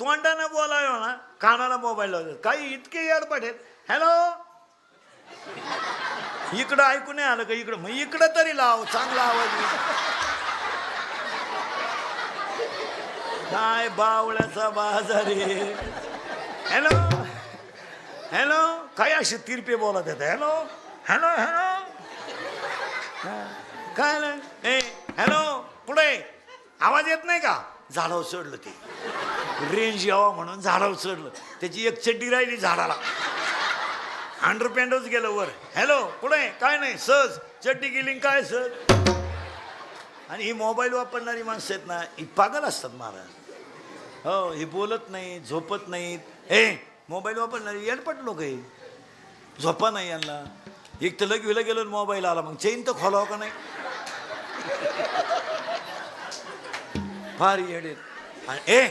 तोंडानं बोलावं ना कानाला मोबाईल लावतात काही इतके येडपट आहेत. हॅलो इकडं ऐकू नाही आलं का इकडं मग इकडं तरी लाव चांगला आवाज येईल. काय बावळ्याचा बाजार आहे. हॅलो हॅलो काय असे तिरपे बोलत येत. हॅलो हॅलो हॅलो काय नाही ए हॅलो पुढे आवाज येत नाही का. झाडावर चढलं ते रेंज यावं म्हणून झाडावर चढलं त्याची एक चड्डी राहिली झाडाला अंडरपॅन्टच गेलं वर. हॅलो पुढे काय नाही सहज चड्डी गेली काय सहज. आणि ही मोबाईल वापरणारी माणसं आहेत ना ही पागल असतात महाराज. हो हे बोलत नाही झोपत नाहीत. हे मोबाईल वापरणारी येडपट लोक आहे. झोपा नाही यांना. एक तर लगविला गेलो मोबाईल आला मग चेन तर खोलावं का नाही. फार येडेत. आणि ए